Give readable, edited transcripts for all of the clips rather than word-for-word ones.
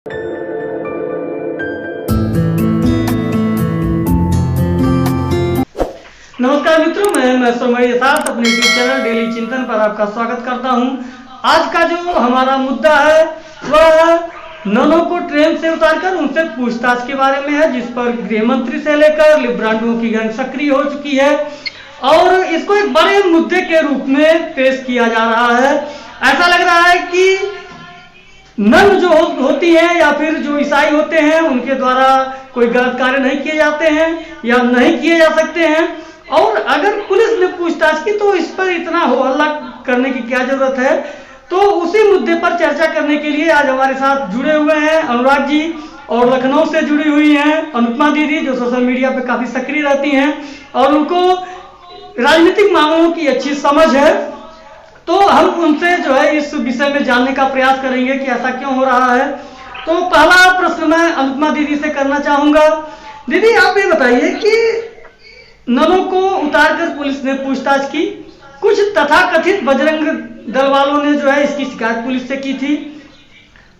नमस्कार मित्रों, मैं सोमवार साथ अपने यूट्यूब चैनल डेली चिंतन पर आपका स्वागत करता हूं। आज का जो हमारा मुद्दा है वह ननों को ट्रेन से उतारकर उनसे पूछताछ के बारे में है, जिस पर गृह मंत्री से लेकर लिब्रांडुओं की गैंग सक्रिय हो चुकी है और इसको एक बड़े मुद्दे के रूप में पेश किया जा रहा है। ऐसा लग रहा है कि नन जो होती है या फिर जो ईसाई होते हैं उनके द्वारा कोई गलत कार्य नहीं किए जाते हैं या नहीं किए जा सकते हैं, और अगर पुलिस ने पूछताछ की तो इस पर इतना हो हल्ला करने की क्या जरूरत है। तो उसी मुद्दे पर चर्चा करने के लिए आज हमारे साथ जुड़े हुए हैं अनुराग जी, और लखनऊ से जुड़ी हुई हैं अनुपमा दीदी, जो सोशल मीडिया पे काफी सक्रिय रहती हैं और उनको राजनीतिक मामलों की अच्छी समझ है। तो हम उनसे जो है इस विषय में जानने का प्रयास करेंगे कि ऐसा क्यों हो रहा है। तो पहला प्रश्न मैं अनुपमा दीदी से करना चाहूंगा। दीदी, आप ये बताइए कि ननों को उतारकर पुलिस ने पूछताछ की, कुछ तथाकथित बजरंग दल वालों ने जो है इसकी शिकायत पुलिस से की थी,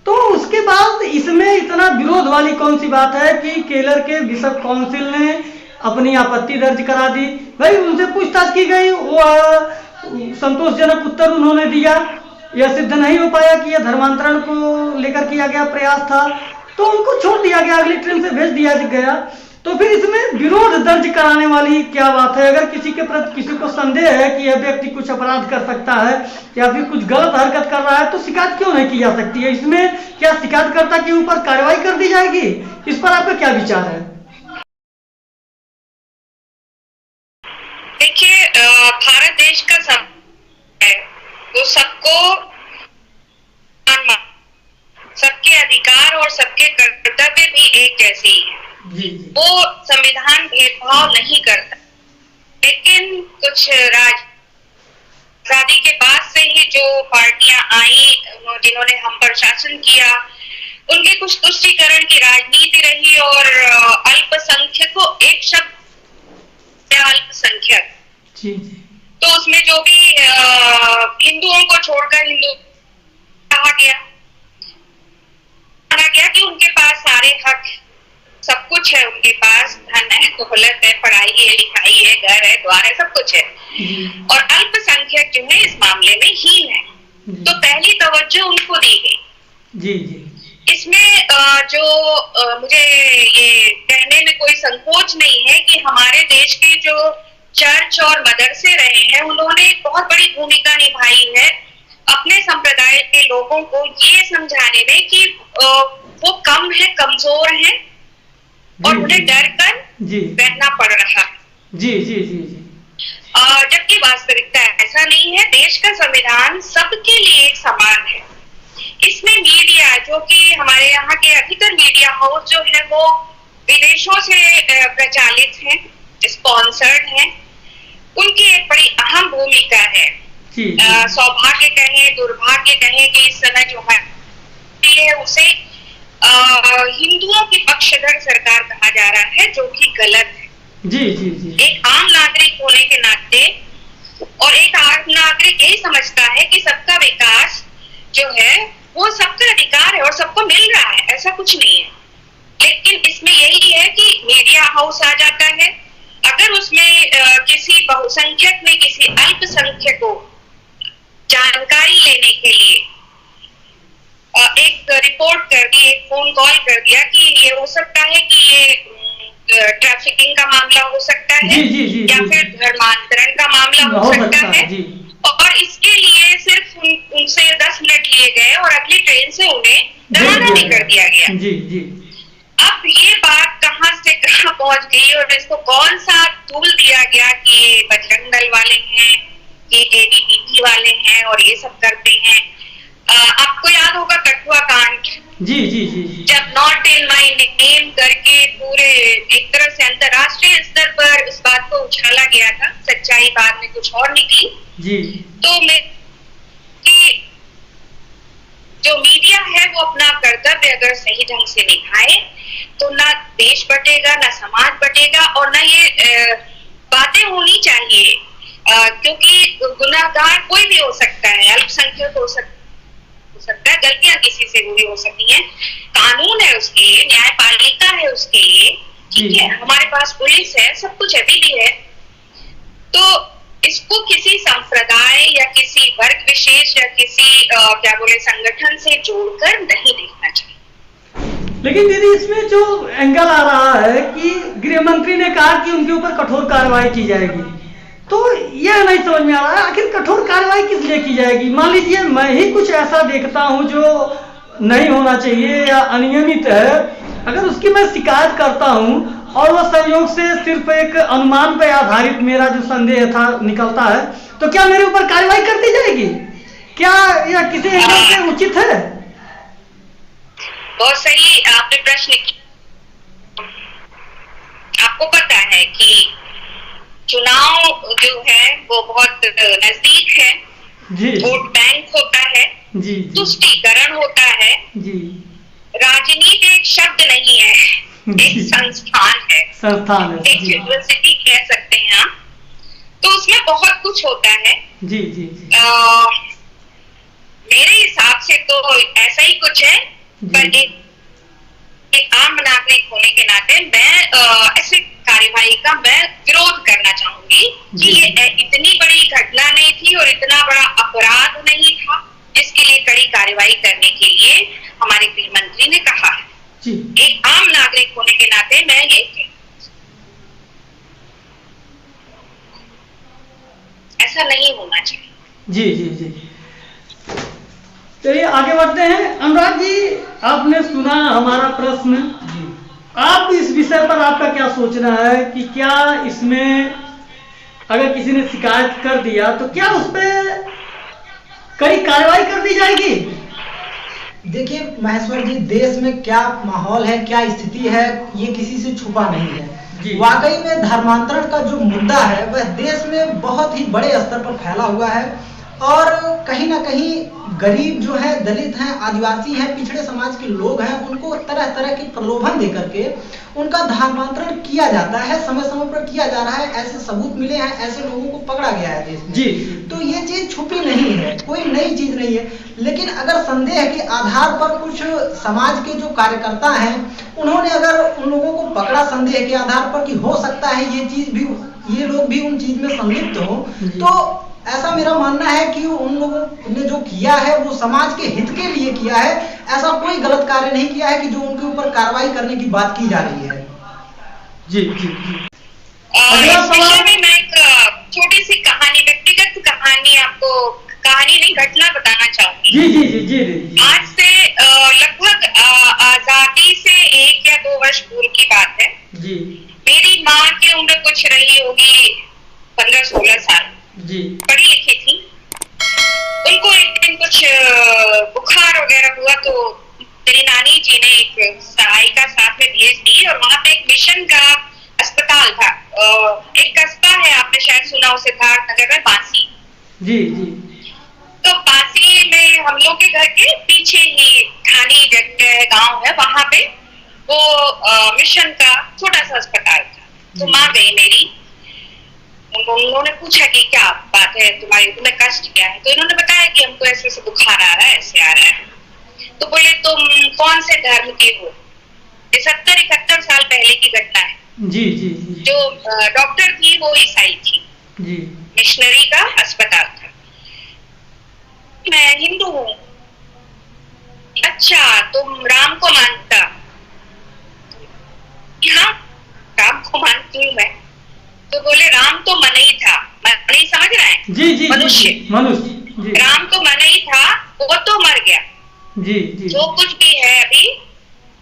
तो उसके बाद इसमें इतना विरोध वाली कौन सी बात है कि केरल के बिशप काउंसिल ने अपनी आपत्ति दर्ज करा दी। भाई, उनसे पूछताछ की गई, वो संतोषजनक उत्तर उन्होंने दिया, यह सिद्ध नहीं हो पाया कि यह धर्मांतरण को लेकर किया गया प्रयास था, तो उनको छोड़ दिया गया, अगली ट्रेन से भेज दिया गया। तो फिर इसमें विरोध दर्ज कराने वाली क्या बात है? अगर किसी के प्रति किसी को संदेह है कि यह व्यक्ति कुछ अपराध कर सकता है या फिर कुछ गलत हरकत कर रहा है, तो शिकायत क्यों नहीं की जा सकती है? इसमें क्या शिकायतकर्ता के ऊपर कार्रवाई कर दी जाएगी? इस पर आपका क्या विचार है? देखिए, भारत देश का सब है वो सबके अधिकार और सबके कर्तव्य भी एक जैसे ही है। वो संविधान भेदभाव नहीं करता, लेकिन कुछ आजादी के बाद से ही जो पार्टियां आई जिन्होंने हम पर शासन किया, उनके कुछ तुष्टीकरण की राजनीति रही और अल्पसंख्यकों, एक शब्द अल्पसंख्यक, तो उसमें जो भी हिंदुओं को छोड़कर हिंदू कहा गया कि उनके पास सारे हक, सब कुछ है, उनके पास धन है, दौलत है, पढ़ाई है, लिखाई है, घर है, द्वार है, सब कुछ है, और अल्पसंख्यक जो है इस मामले में हीन है, तो पहली तवज्जो उनको दी गई। इसमें मुझे ये कहने में कोई संकोच नहीं है कि हमारे देश के जो चर्च और मदरसे रहे हैं, उन्होंने एक बहुत बड़ी भूमिका निभाई है अपने संप्रदाय के लोगों को ये समझाने में कि वो कम है, कमजोर है और उन्हें डर कर रहना पड़ रहा है। जबकि वास्तविकता ऐसा नहीं है। देश का संविधान सबके लिए एक समान है। इसमें मीडिया, जो कि हमारे यहाँ के अधिकतर मीडिया हाउस जो है वो विदेशों से प्रचालित हैं, स्पॉन्सर्ड हैं, उनकी एक बड़ी अहम भूमिका है। सौभाग्य कहें, दुर्भाग्य कहें कि इस समय जो है उसे हिंदुओं की पक्षधर सरकार कहा जा रहा है, जो कि गलत है। एक आम नागरिक होने के नाते, और एक आम नागरिक यही समझता है कि सबका विकास जो है वो सबका अधिकार है और सबको मिल रहा है, ऐसा कुछ नहीं है। लेकिन इसमें यही है कि मीडिया हाउस आ जाता है, अगर उसमें किसी बहुसंख्यक ने किसी अल्पसंख्यक को जानकारी लेने के लिए एक रिपोर्ट कर दी, एक फोन कॉल कर दिया कि ये हो सकता है कि ये ट्रैफिकिंग का मामला हो सकता है या फिर धर्मांतरण का मामला हो सकता है, और इसके लिए सिर्फ उनसे 10 मिनट लिए गए और अगली ट्रेन से उन्हें रवाना भी कर दिया गया। अब ये बात कहां से कहां पहुंच गई और इसको कौन सा टूल दिया गया कि ये बजरंग दल वाले हैं, ये एबीवीपी वाले हैं और ये सब करते हैं। आपको याद होगा कठुआ कांड, जब नॉट इन माय नेम करके पूरे एक तरह से अंतरराष्ट्रीय स्तर पर इस बात को उछाला गया था, सच्चाई बाद में कुछ और निकली। तो जो मीडिया है वो अपना कर्तव्य अगर सही ढंग से निभाए तो ना देश बटेगा, ना समाज बटेगा, और ना ये बातें होनी चाहिए, क्योंकि गुनाहगार कोई भी हो सकता है, अल्पसंख्यक हो सकता हो सकता है, गलतियां किसी से हुई हो सकती हैं, कानून है उसके लिए, न्यायपालिका है उसके लिए, ठीक है, हमारे पास पुलिस है, सब कुछ अभी भी है। तो इसको किसी संप्रदाय या किसी वर्ग विशेष या किसी क्या बोले संगठन से जोड़कर नहीं देखना चाहिए। लेकिन दीदी इसमें जो एंगल आ रहा है कि गृह मंत्री ने कहा कि उनके ऊपर कठोर कार्रवाई की जाएगी, तो यह नहीं समझ में आ रहा है आखिर कठोर कार्रवाई किस लिए की जाएगी। मान लीजिए मैं ही कुछ ऐसा देखता हूं जो नहीं होना चाहिए या अनियमित है, अगर उसकी मैं शिकायत करता हूं और वह संयोग से सिर्फ एक अनुमान पर आधारित मेरा जो संदेह था निकलता है, तो क्या मेरे ऊपर कार्रवाई कर दी जाएगी? क्या यह किसी एंगल से उचित है? बहुत सही आपने प्रश्न किया। आपको पता है कि चुनाव जो है वो बहुत नजदीक है, जी, वोट बैंक होता है, जी, तुष्टीकरण होता है, जी, राजनीति एक शब्द नहीं है, एक संस्थान है, संस्थान है, एक यूनिवर्सिटी कह सकते हैं आप। तो उसमें बहुत कुछ होता है। जी, जी, जी, मेरे हिसाब से तो ऐसा ही कुछ है, पर एक आम नागरिक होने के नाते मैं ऐसे कार्यवाही का मैं विरोध करना चाहूंगी कि ये इतनी बड़ी घटना नहीं थी और इतना बड़ा अपराध नहीं था जिसके लिए कड़ी कार्रवाई करने के लिए हमारे गृह मंत्री ने कहा है। जी, एक आम नागरिक होने के नाते मैं ये ऐसा नहीं होना चाहिए। जी, जी, जी। चलिए आगे बढ़ते हैं। अनुराग जी, आपने सुना हमारा प्रश्न, आप इस विषय पर आपका क्या सोचना है कि क्या इसमें अगर किसी ने शिकायत कर दिया तो क्या उस पर कड़ी कार्रवाई कर दी जाएगी? देखिए महेश्वर जी, देश में क्या माहौल है, क्या स्थिति है, ये किसी से छुपा नहीं है। वाकई में धर्मांतरण का जो मुद्दा है वह देश में बहुत ही बड़े स्तर पर फैला हुआ है और कहीं ना कहीं गरीब जो है, दलित हैं, आदिवासी हैं, पिछड़े समाज के लोग हैं, उनको तरह तरह के प्रलोभन देकर के उनका धर्मांतरण किया जाता है, समय समय पर किया जा रहा है। ऐसे सबूत मिले हैं, ऐसे लोगों को पकड़ा गया है देश में। जी। तो ये चीज छुपी नहीं है, कोई नई चीज नहीं है। लेकिन अगर संदेह के आधार पर कुछ समाज के जो कार्यकर्ता हैं उन्होंने अगर उन लोगों को पकड़ा संदेह के आधार पर कि हो सकता है ये लोग भी उन चीज में संलिप्त हो, तो ऐसा मेरा मानना है कि उन लोगों ने जो किया है वो समाज के हित के लिए किया है। ऐसा कोई गलत कार्य नहीं किया है कि जो उनके ऊपर कार्रवाई करने की बात की जा रही है। जी, जी, जी। इस विषय में मैं एक छोटी सी कहानी, व्यक्तिगत कहानी, आपको कहानी नहीं घटना बताना चाहूंगी। जी, जी, जी, जी, जी। आज से लगभग आजादी से 1 या 2 वर्ष पूर्व की बात है। जी। मेरी माँ की उम्र कुछ रही होगी 15-16 साल। जी। पढ़ी लिखी थी। उनको एक दिन कुछ बुखार वगैरह हुआ तो मेरी नानी जी ने एक सहायिका साथ में भेज दी और वहां पे एक मिशन का अस्पताल था। एक कस्बा है, आपने शायद सुना हो, सिद्धार्थ नगर में, बांसी। जी, जी। तो बांसी में हम लोग के घर के पीछे ही ठानी जगह गांव है, वहां पे वो मिशन का छोटा सा अस्पताल था। तो माँ गई मेरी, उन्होंने पूछा कि क्या बात है, तुम्हें कष्ट क्या है? तो इन्होंने बताया कि हमको ऐसे बुखार आ रहा है, ऐसे आ रहा है। तो बोले तुम कौन से धर्म के हो? ये 70-71 साल पहले की घटना है। जी, जी, जी। जो डॉक्टर थी वो ईसाई थी। जी। मिशनरी का अस्पताल था। मैं हिंदू हूँ। अच्छा, तुम राम को मानता? हाँ, राम को मानती हूँ मैं। तो बोले राम तो मनई था, मनई समझ रहे हैं? जी, जी, मनुष्य, मनुष्य। राम तो मनई था, वो तो मर गया। जी, जी। जो कुछ भी है अभी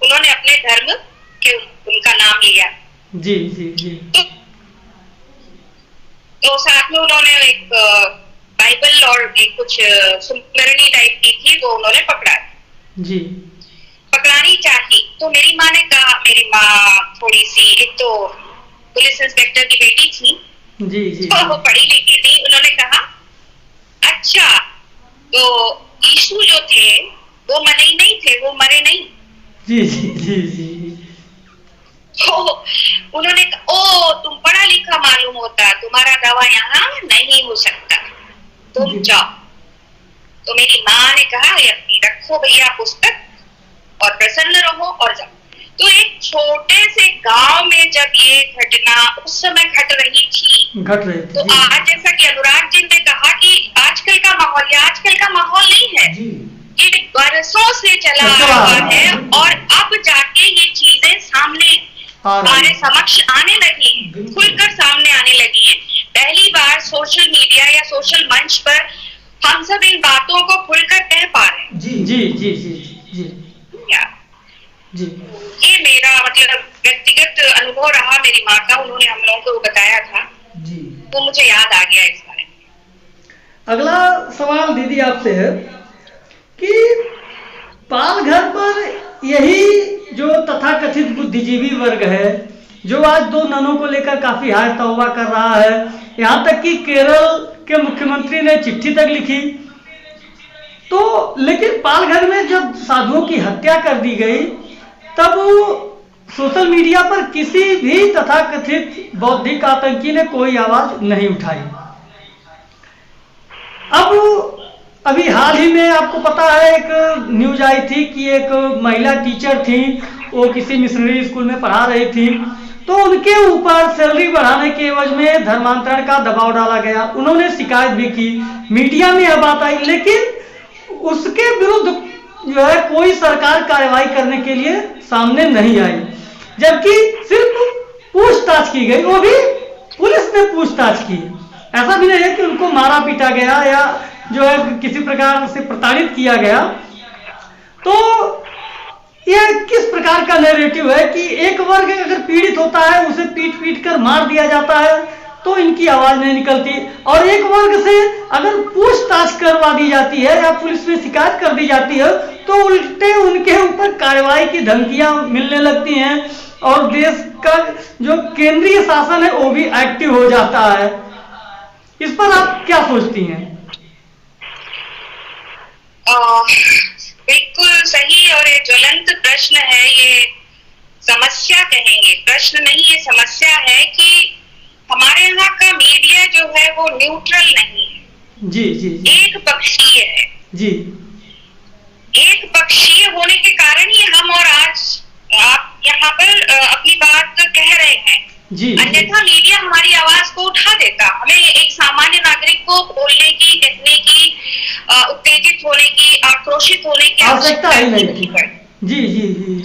उन्होंने अपने धर्म के उनका नाम लिया। जी, जी, जी। तो साथ में उन्होंने एक बाइबल और एक कुछ सुमरनी टाइप की थी, वो उन्होंने पकड़ा। जी। पकड़ानी चाहिए। तो मेरी माँ ने कहा, मेरी माँ थोड़ी सी, एक तो पुलिस इंस्पेक्टर की बेटी थी। जी, जी। तो वो पढ़ी लिखी थी। उन्होंने कहा अच्छा, तो यीशु जो थे वो मनई नहीं थे, वो मरे नहीं। जी, जी, जी, जी। तो उन्होंने कहा ओ, तुम पढ़ा लिखा मालूम होता, तुम्हारा दवा यहाँ नहीं हो सकता, तुम जाओ। तो मेरी माँ ने कहा ये अपनी रखो भैया पुस्तक और प्रसन्न रहो और जाओ। तो एक छोटे से गांव में जब ये घटना उस समय घट रही थी, तो आज जैसा कि अनुराग जी ने कहा कि आजकल का माहौल, ये आजकल का माहौल नहीं है, ये बरसों से चला आ रहा है और अब जाके ये चीजें सामने हमारे समक्ष आने लगी हैं, खुलकर सामने आने लगी हैं। पहली बार सोशल मीडिया या सोशल मंच पर हम सब इन बातों को खुलकर कह पा रहे हैं। जी जी जी जी जी जी ये मेरा मतलब व्यक्तिगत अनुभव रहा मेरी माँ का, उन्होंने हम लोगों को बताया था जी, तो मुझे याद आ गया इस बारे में। अगला सवाल दीदी आपसे है कि पालघर पर यही जो तथाकथित बुद्धिजीवी वर्ग है जो आज दो ननों को लेकर काफी हाय तौबा कर रहा है, यहाँ तक कि केरल के मुख्यमंत्री ने चिट्ठी तक लिखी, तो लेकिन पालघर में जब साधुओं की हत्या कर दी गई तब सोशल मीडिया पर किसी भी तथाकथित बौद्धिक आतंकी ने कोई आवाज नहीं उठाई। अब अभी हाल ही में आपको पता है एक न्यूज आई थी कि एक महिला टीचर थी, वो किसी मिशनरी स्कूल में पढ़ा रही थी, तो उनके ऊपर सैलरी बढ़ाने के एवज में धर्मांतरण का दबाव डाला गया। उन्होंने शिकायत भी की, मीडिया में यह बात आई, लेकिन उसके विरुद्ध जो है कोई सरकार कार्रवाई करने के लिए सामने नहीं आई, जबकि सिर्फ पूछताछ की गई, वो भी पुलिस ने पूछताछ की। ऐसा भी नहीं है कि उनको मारा पीटा गया या जो है किसी प्रकार से प्रताड़ित किया गया। तो यह किस प्रकार का नैरेटिव है कि एक वर्ग अगर पीड़ित होता है उसे पीट कर मार दिया जाता है तो इनकी आवाज नहीं निकलती, और एक वर्ग से अगर पूछताछ करवा दी जाती है या पुलिस में शिकायत कर दी जाती है तो उल्टे उनके ऊपर कार्रवाई की धमकियां मिलने लगती हैं और देश का जो केंद्रीय शासन है वो भी एक्टिव हो जाता है। इस पर आप क्या सोचती हैं? बिल्कुल सही और ये ज्वलंत प्रश्न है, ये समस्या कहेंगे, प्रश्न नहीं ये समस्या है कि हमारे यहाँ का मीडिया जो है वो न्यूट्रल नहीं है। जी जी, जी। एक पक्षीय है जी। एक पक्षीय होने के कारण ही हम और आज आप यहाँ पर अपनी बात कह रहे हैं जी। अन्यथा मीडिया हमारी आवाज को उठा देता, हमें एक सामान्य नागरिक को बोलने की, कहने की, उत्तेजित होने की, आक्रोशित होने की आवश्यकता ही नहीं पड़ती। जी जी जी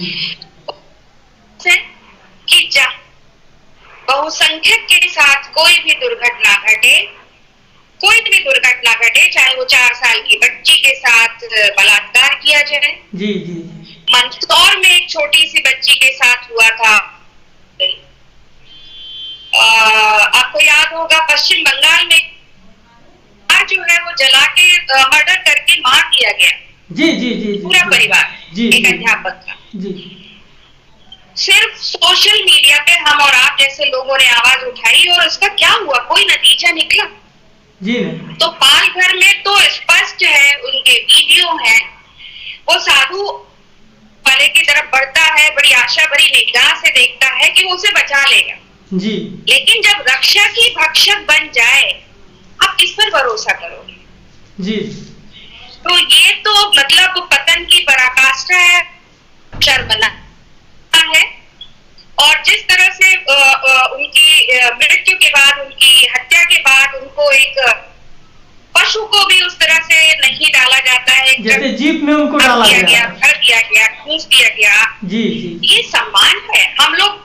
कि बहुसंख्यक के साथ कोई भी दुर्घटना घटे, चाहे वो 4 साल की बच्ची के साथ बलात्कार किया जाए। जी जी। मंदसौर में एक छोटी सी बच्ची के साथ हुआ था, आपको याद होगा पश्चिम बंगाल में जो है वो जला के मर्डर करके मार दिया गया। जी जी जी, पूरा परिवार, एक अध्यापक का। जी। सिर्फ सोशल मीडिया पे हम और आप जैसे लोगों ने आवाज उठाई और उसका क्या हुआ, कोई नतीजा निकला? जी। तो पालघर में तो स्पष्ट है, उनके वीडियो हैं, वो साधु वाले की तरफ बढ़ता है, बड़ी आशा भरी निगाह से देखता है कि वो उसे बचा लेगा। जी। लेकिन जब रक्षा की भक्षक बन जाए, आप किस पर भरोसा करोगे? जी। तो ये तो मतलब पतन की पराकाष्ठा है, शर्मनाक है। और जिस तरह से उनकी मृत्यु के बाद, उनकी हत्या के बाद उनको एक पशु को भी उस तरह से नहीं डाला जाता है, जैसे जीप में उनको डाला गया, भर दिया गया, ठूस दिया गया। जी जी। ये सम्मान है। हम लोग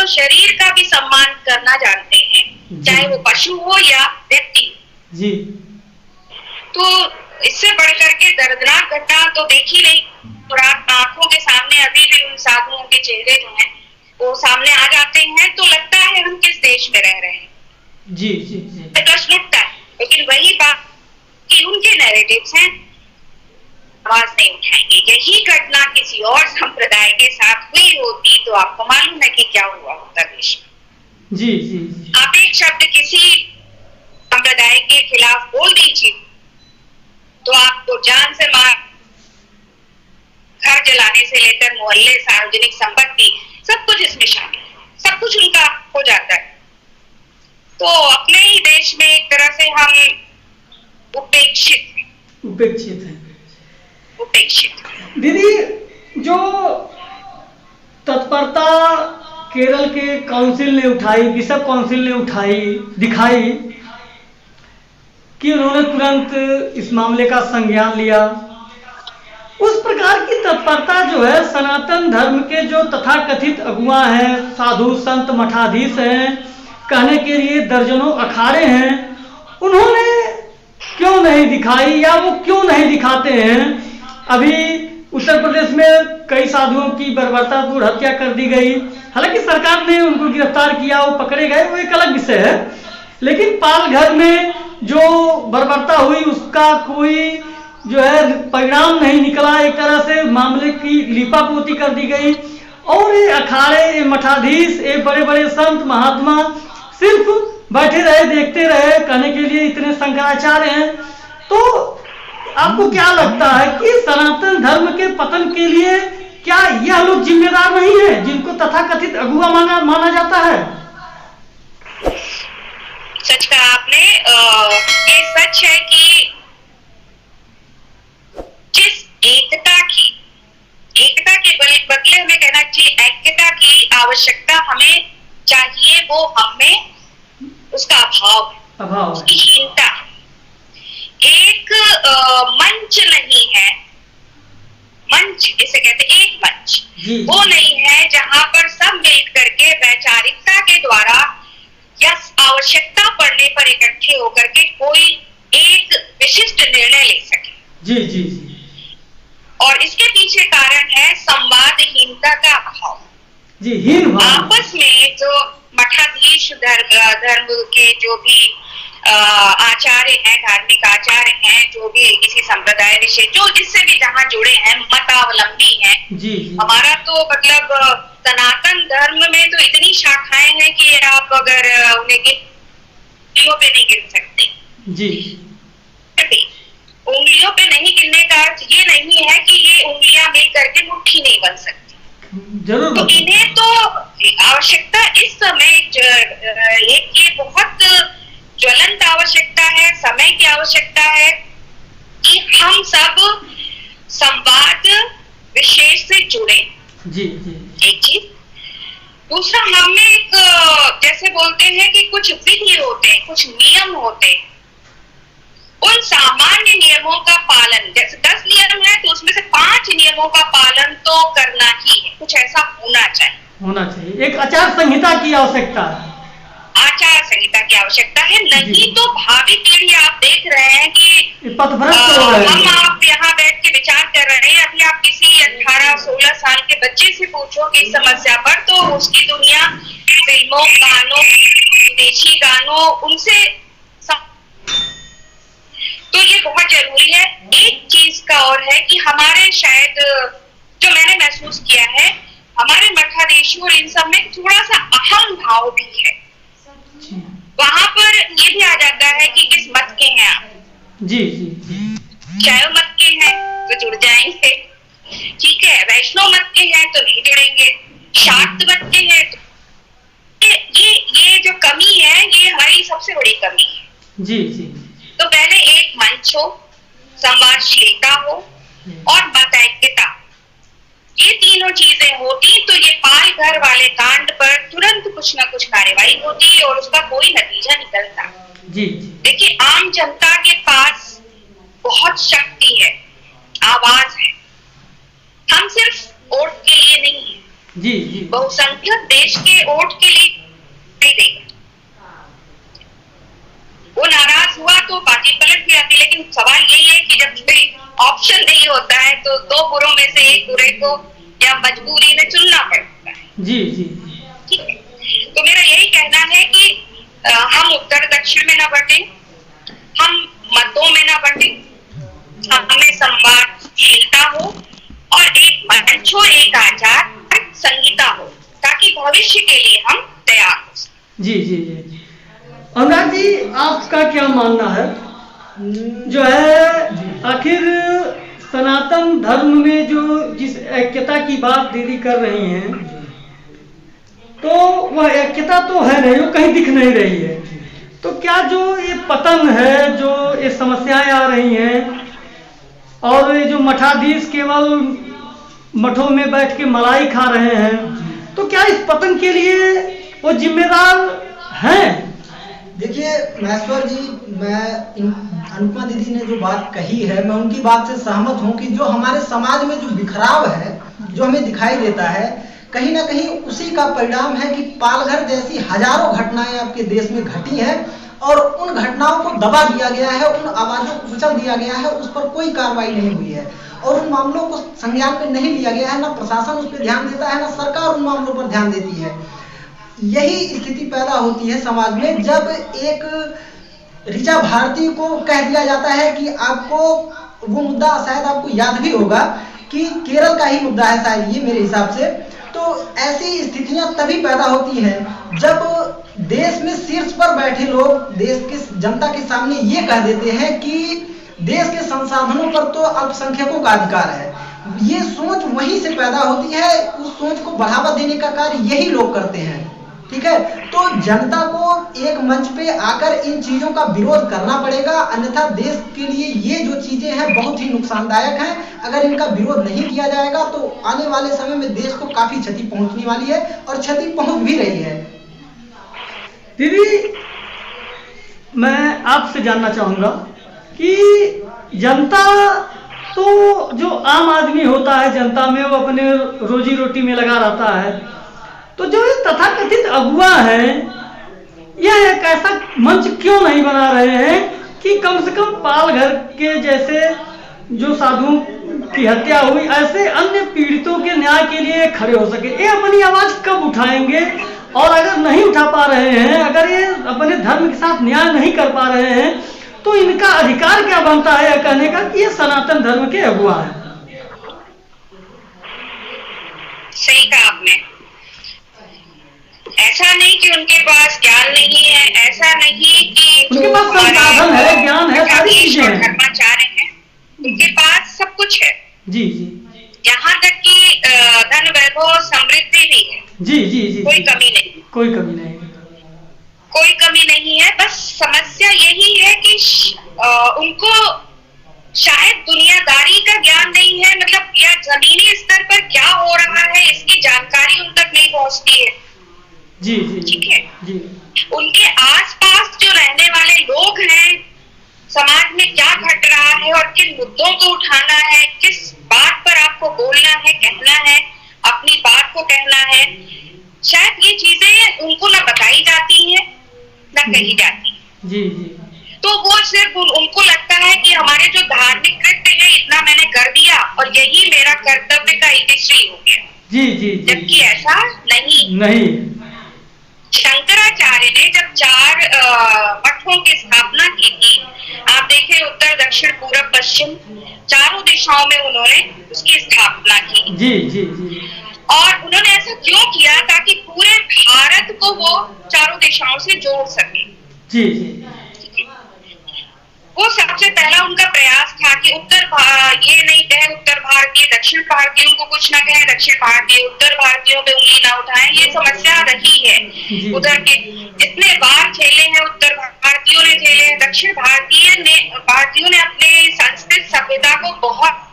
शरीर का भी सम्मान करना जानते हैं, चाहे वो पशु हो या व्यक्ति। जी। तो इससे बढ़कर के दर्दनाक घटना तो देखी नहीं, और आंखों के सामने अभी भी उन साधुओं के चेहरे जो हैं वो सामने आ जाते हैं, तो लगता है हम किस देश में रह रहे हैं। जी जी जी। प्रश्न उठता है, लेकिन वही बात कि उनके नैरेटिव्स हैं, आवाज नहीं उठाएंगे। यही घटना किसी और संप्रदाय के साथ हुई होती तो आपको मालूम है कि क्या हुआ होता देश में। जी जी जी। आप एक शब्द किसी संप्रदाय के खिलाफ बोल दीजिए तो आपको जान से मार, घर जलाने से लेकर मोहल्ले, सार्वजनिक संपत्ति, सब कुछ इसमें शामिल है, सब कुछ उनका हो जाता है। तो अपने ही देश में एक तरह से हम उपेक्षित है। उपेक्षित है। उपेक्षित। दीदी, जो तत्परता केरल के काउंसिल ने उठाई, बिशप काउंसिल ने उठाई, दिखाई कि उन्होंने तुरंत इस मामले का संज्ञान लिया, उस प्रकार की तत्परता जो है सनातन धर्म के जो तथाकथित अगुआ हैं, साधु संत मठाधीश हैं, कहने के लिए दर्जनों अखाड़े हैं, उन्होंने क्यों नहीं दिखाई या वो क्यों नहीं दिखाते हैं? अभी उत्तर प्रदेश में कई साधुओं की बर्बरतापूर्ण हत्या कर दी गई, हालांकि सरकार ने उनको गिरफ्तार किया, वो पकड़े गए, वो एक अलग विषय है, लेकिन पालघर में जो बर्बरता हुई उसका कोई जो है परिणाम नहीं निकला। एक तरह से मामले की लीपापोती कर दी गई और ये अखाड़े, ये मठाधीश, ये बड़े बड़े संत महात्मा सिर्फ बैठे रहे, देखते रहे, कहने के लिए इतने शंकराचार्य हैं। तो आपको क्या लगता है कि सनातन धर्म के पतन के लिए क्या यह लोग जिम्मेदार नहीं है जिनको तथाकथित अगुआ माना जाता है? सच कहा आपने। ये सच है कि जिस एकता के बदले हमें कहना चाहिए ऐक्यता की आवश्यकता हमें चाहिए, वो हमें उसका अभाव, उसकी हीनता। एक मंच नहीं है, मंच जिसे कहते हैं एक मंच, वो नहीं है जहां पर सब मिल करके वैचारिकता के द्वारा या आवश्यकता पड़ने पर इकट्ठे होकर के कोई एक विशिष्ट निर्णय ले सके। जी जी। और इसके पीछे कारण है संवादहीनता का अभाव। जी, हीन भाव। आपस में जो मठाधीश धर्म के जो भी आचार्य हैं, धार्मिक आचार्य हैं, जो भी किसी संप्रदाय विषय जो जिससे भी जहां जुड़े हैं, मतावलंबी हैं। जी। हमारा तो मतलब सनातन धर्म में तो इतनी शाखाएं हैं कि आप अगर उन्हें उंगलियों पे नहीं गिन सकते। जी। उंगलियों पे नहीं गिनने का अर्थ ये नहीं है कि ये उंगलियां मिल करके मुट्ठी नहीं बन सकती। जरूर। तो इन्हें तो आवश्यकता इस समय ये बहुत ज्वलंत आवश्यकता है, समय की आवश्यकता है कि हम सब संवाद विशेष से जुड़े। जी जी। एक चीज। दूसरा, हमें एक जैसे बोलते हैं कि कुछ विधि होते हैं, कुछ नियम होते हैं, उन सामान्य नियमों का पालन, जैसे 10 नियम है तो उसमें से 5 नियमों का पालन तो करना ही है, कुछ ऐसा होना चाहिए। एक आचार संहिता की आवश्यकता है। आचार संहिता की आवश्यकता है, नहीं तो भावी पीढ़ी आप देख रहे हैं कि हम आप यहाँ बैठ के विचार कर रहे हैं, अभी आप किसी 18-16 साल के बच्चे से पूछो कि इस समस्या पर, तो उसकी दुनिया फिल्मों, गानों, विदेशी गानों, उनसे तो ये बहुत जरूरी है। एक चीज का और है कि हमारे शायद जो मैंने महसूस किया है, हमारे मठाधीशों और इन सब में थोड़ा सा अहम भाव भी है। वहां पर ये भी आ जाता है कि किस मत के हैं आप। जी जी। शैव मत के हैं तो जुड़ जाएंगे, ठीक है, वैष्णव मत के हैं तो नहीं जुड़ेंगे, शाक्त मत के हैं तो ये जो कमी है ये हमारी सबसे बड़ी कमी है। जी जी। तो पहले एक मंच हो, संवादशीलता हो और मतैक्यता, ये तीनों चीजें होती तो ये पालघर वाले कांड पर तुरंत कुछ ना कुछ कार्यवाही होती और उसका कोई नतीजा निकलता। जी। देखिए, आम जनता के पास बहुत शक्ति है, आवाज है। हम सिर्फ वोट के लिए नहीं है, जी जी, बहुसंख्यक देश के वोट के लिए नहीं देगा। वो नाराज हुआ तो पार्टी पलट भी आती, लेकिन सवाल यही है कि जब कोई ऑप्शन नहीं होता है तो 2 बुरों में से एक बुरे को या मजबूरी में चुनना पड़ता है। जी जी। ठीक है, तो मेरा यही कहना है कि हम उत्तर दक्षिण में ना बंटे, हम मतों में ना बंटे, हमें संवादशीलता हो और एक मंच हो, एक आचार संहिता हो, ताकि भविष्य के लिए हम तैयार हो सकें। जी जी जी। अनुराग जी, आपका क्या मानना है जो है आखिर सनातन धर्म में जो जिस ऐक्यता की बात दीदी कर रही हैं, तो वह ऐक्यता तो है नहीं, वो कहीं दिख नहीं रही है। तो क्या जो ये पतन है, जो ये समस्याएं आ रही हैं और ये जो मठाधीश केवल मठों में बैठ के मलाई खा रहे हैं, तो क्या इस पतन के लिए वो जिम्मेदार हैं? देखिए महेश्वर जी, मैं अनुपमा दीदी ने जो बात कही है, मैं उनकी बात से सहमत हूं कि जो हमारे समाज में जो बिखराव है, जो हमें दिखाई देता है, कहीं ना कहीं उसी का परिणाम है कि पालघर जैसी हजारों घटनाएं आपके देश में घटी हैं और उन घटनाओं को दबा दिया गया है, उन आवाजों को कुचल दिया गया है, उस पर कोई कार्रवाई नहीं हुई है और उन मामलों को संज्ञान में नहीं लिया गया है। ना प्रशासन उस पर ध्यान देता है, ना सरकार उन मामलों पर ध्यान देती है। यही स्थिति पैदा होती है समाज में जब एक ऋचा भारती को कह दिया जाता है कि आपको वो मुद्दा, शायद आपको याद भी होगा कि केरल का ही मुद्दा है शायद ये, मेरे हिसाब से। तो ऐसी स्थितियां तभी पैदा होती हैं जब देश में शीर्ष पर बैठे लोग देश के जनता के सामने ये कह देते हैं कि देश के संसाधनों पर तो अल्पसंख्यकों का अधिकार है। ये सोच वहीं से पैदा होती है, उस सोच को बढ़ावा देने का कार्य यही लोग करते हैं। ठीक है, तो जनता को एक मंच पे आकर इन चीजों का विरोध करना पड़ेगा, अन्यथा देश के लिए ये जो चीजें हैं बहुत ही नुकसानदायक हैं। अगर इनका विरोध नहीं किया जाएगा तो आने वाले समय में देश को काफी क्षति पहुंचने वाली है और क्षति पहुंच भी रही है। दीदी, मैं आपसे जानना चाहूंगा कि जनता, तो जो आम आदमी होता है, जनता में वो अपने रोजी रोटी में लगा रहता है, तो जो ये तथाकथित अगुआ है, यह एक ऐसा मंच क्यों नहीं बना रहे हैं कि कम से कम पालघर के जैसे जो साधुओं की हत्या हुई, ऐसे अन्य पीड़ितों के न्याय के लिए खड़े हो सके? ये अपनी आवाज कब उठाएंगे? और अगर नहीं उठा पा रहे हैं, अगर ये अपने धर्म के साथ न्याय नहीं कर पा रहे हैं, तो इनका अधिकार क्या बनता है यह कहने का कि ये सनातन धर्म के अगुआ है? सही कहा आपने। ऐसा नहीं कि उनके पास ज्ञान नहीं है, ऐसा नहीं कि उनके पास संसाधन है, ज्ञान है, सारी चीजें हैं, करना चाह रहे हैं, उनके पास सब कुछ है। जी जी, यहाँ तक कि धन वैभव समृद्धि भी है। जी जी जी, कोई कमी नहीं, कोई कमी नहीं, कोई कमी नहीं है। बस समस्या यही है कि उनको शायद दुनियादारी का ज्ञान नहीं है, मतलब या जमीनी स्तर पर क्या हो रहा है इसकी जानकारी उन तक नहीं पहुंचती है। जी जी, ठीक है जी, उनके आसपास जो रहने वाले लोग हैं, समाज में क्या घट रहा है और किन मुद्दों को उठाना है, किस बात पर आपको बोलना है, कहना है, अपनी बात को कहना है, शायद ये चीजें उनको ना बताई जाती है ना कही जाती है। जी जी, तो वो सिर्फ उनको लगता है कि हमारे जो धार्मिक कृत्य है इतना मैंने कर दिया और यही मेरा कर्तव्य का इतिश्री हो गया। जी जी, जबकि ऐसा नहीं। नहीं। शंकराचार्य ने जब 4 मठों की स्थापना की थी, आप देखें उत्तर दक्षिण पूर्व पश्चिम चारों दिशाओं में उन्होंने उसकी स्थापना की। जी जी जी, और उन्होंने ऐसा क्यों किया? ताकि पूरे भारत को वो चारों दिशाओं से जोड़ सके। जी जी, वो सबसे पहला उनका प्रयास था कि ये नहीं कहे उत्तर भारतीय दक्षिण भारतीयों को कुछ ना कहे, दक्षिण भारतीय उत्तर भारतीयों पे उंगली ना उठाएं। ये समस्या रही है। उधर के जितने बार झेले हैं उत्तर भारतीयों ने झेले हैं, दक्षिण भारतीयों ने अपने संस्कृत सभ्यता को बहुत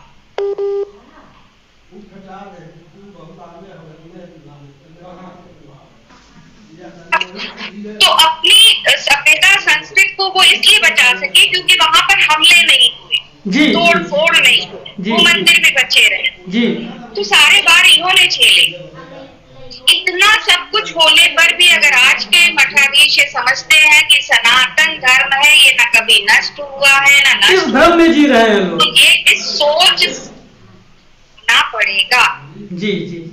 तो अपनी सभ्यता संस्कृत को वो इसलिए बचा सके क्योंकि वहां पर हमले नहीं हुए, तोड़ फोड़ नहीं हुए, वो मंदिर में बचे रहे। तो सारे बार इन्होंने झेले। इतना सब कुछ होने पर भी अगर आज के मठाधीश ये समझते हैं कि सनातन धर्म है, ये ना कभी नष्ट हुआ है ना नष्ट धर्म में जी रहे हैं लोग, तो ये इस सोच ना पड़ेगा। जी जी,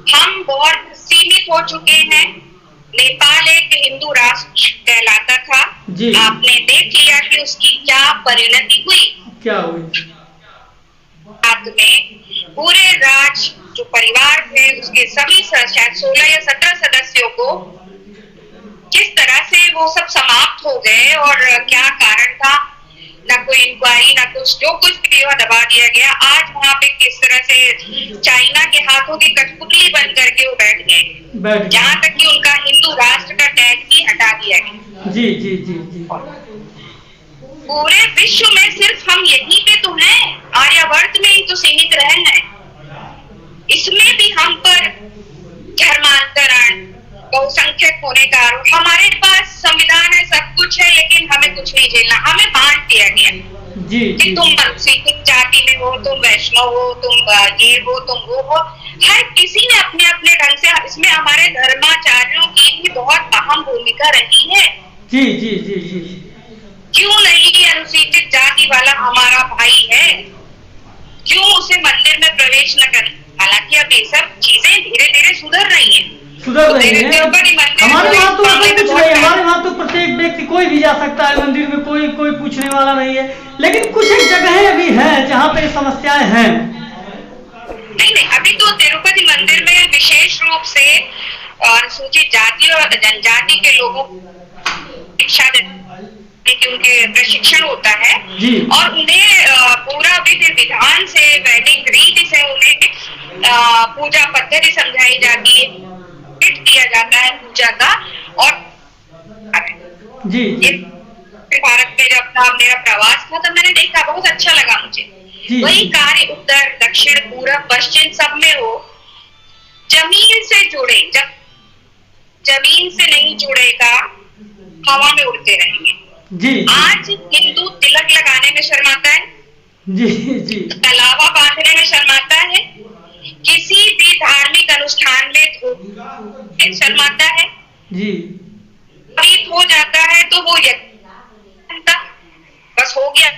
हम बहुत सीमित हो चुके हैं। नेपाल एक हिंदू राष्ट्र कहलाता था, आपने देख लिया कि उसकी क्या परिणति हुई। क्या हुई? बाद में पूरे राज जो परिवार थे उसके सभी शायद 16 या 17 सदस्यों को किस तरह से वो सब समाप्त हो गए और क्या कारण था, ना कोई इंक्वायरी ना कुछ, जो कुछ भी वह दबा दिया गया। आज वहाँ पे किस तरह से चाइना के हाथों की कठपुतली बन करके वो बैठ गए। जहाँ तक कि उनका हिंदू राष्ट्र का टैग ही हटा दिया गया। जी जी जी जी। पूरे विश्व में सिर्फ हम यहीं पे तो हैं, आर्यावर्त में ही तो सीमित रहे हैं। इसमें भी हम पर धर्मांतरण, बहुसंख्यक होने का आरोप। हमारे पास संविधान है, सब कुछ है, लेकिन हमें कुछ नहीं झेलना। हमें बांट दिया गया जी कि तुम अनुसूचित जाति में हो, तुम वैष्णव हो, तुम ये हो, तुम वो हो। हर किसी ने अपने अपने ढंग से, इसमें हमारे धर्माचार्यों की भी बहुत अहम भूमिका रही है। जी जी जी जी। क्यों नहीं अनुसूचित जाति वाला हमारा भाई है, क्यों उसे मंदिर में प्रवेश न करें? हालांकि अब ये सब चीजें धीरे धीरे सुधर रही हैं। सुधर रही है। हमारे वहाँ तो ऐसा कुछ नहीं है, हमारे वहाँ तो प्रत्येक व्यक्ति कोई भी जा सकता है मंदिर में, कोई कोई पूछने वाला नहीं है। लेकिन कुछ एक जगहें अभी हैं जहाँ पे समस्याएं हैं। नहीं नहीं, अभी तो तिरुपति मंदिर में विशेष रूप से अनुसूचित जाति और जनजाति के लोगों को शिक्षा कि उनके प्रशिक्षण होता है जी। और उन्हें पूरा विधि विधान से, वैदिक रीति से उन्हें पूजा पद्धति समझाई जाती है, किया जाता है पूजा का। और जी भारत में जब मेरा प्रवास था तब मैंने देखा, बहुत अच्छा लगा मुझे। वही कार्य उत्तर, दक्षिण, पूरब, पश्चिम सब में हो, जमीन से जुड़े। जब जमीन से नहीं जुड़ेगा, हवा में उड़ते रहेंगे। जी। आज हिंदू तिलक लगाने में शर्माता है, जी जी, तलावा बांधने में शर्माता है, किसी भी धार्मिक अनुष्ठान में शर्माता है जी। हो जाता है तो वो बस हो गया।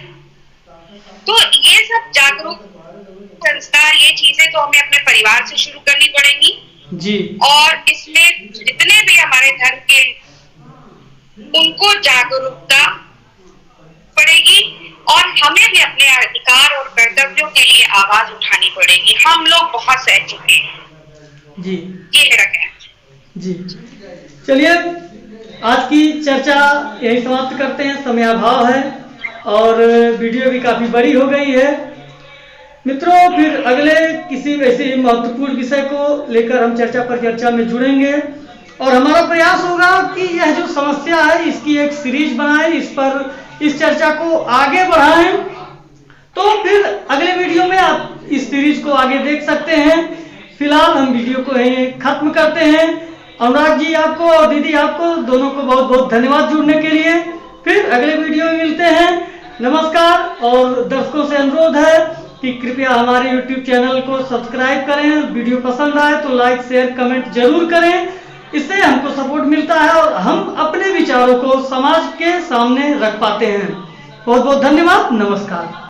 तो ये सब जागरूक संस्कार, ये चीजें तो हमें अपने परिवार से शुरू करनी पड़ेगी जी। और इसमें जितने भी हमारे धर्म के, उनको जागरूकता पड़ेगी और हमें भी अपने अधिकार और कर्तव्यों के लिए आवाज उठानी पड़ेगी। हम लोग बहुत सह चुके हैं जी, ये मेरा कहना है जी। चलिए आज की चर्चा यही समाप्त करते हैं, समय अभाव है और वीडियो भी काफी बड़ी हो गई है। मित्रों, फिर अगले किसी ऐसे महत्वपूर्ण विषय को लेकर हम चर्चा में जुड़ेंगे और हमारा प्रयास होगा कि यह जो समस्या है इसकी एक सीरीज बनाएं, इस चर्चा को आगे बढ़ाएं। तो फिर अगले वीडियो में आप इस सीरीज को आगे देख सकते हैं। फिलहाल हम वीडियो को यहीं खत्म करते हैं। अनुराग जी आपको और दीदी आपको दोनों को बहुत बहुत धन्यवाद जुड़ने के लिए। फिर अगले वीडियो में मिलते हैं। नमस्कार। और दर्शकों से अनुरोध है कि कृपया हमारे YouTube चैनल को सब्सक्राइब करें। वीडियो पसंद आए तो लाइक, शेयर, कमेंट जरूर करें। इससे हमको सपोर्ट मिलता है और हम अपने विचारों को समाज के सामने रख पाते हैं। बहुत बहुत धन्यवाद। नमस्कार।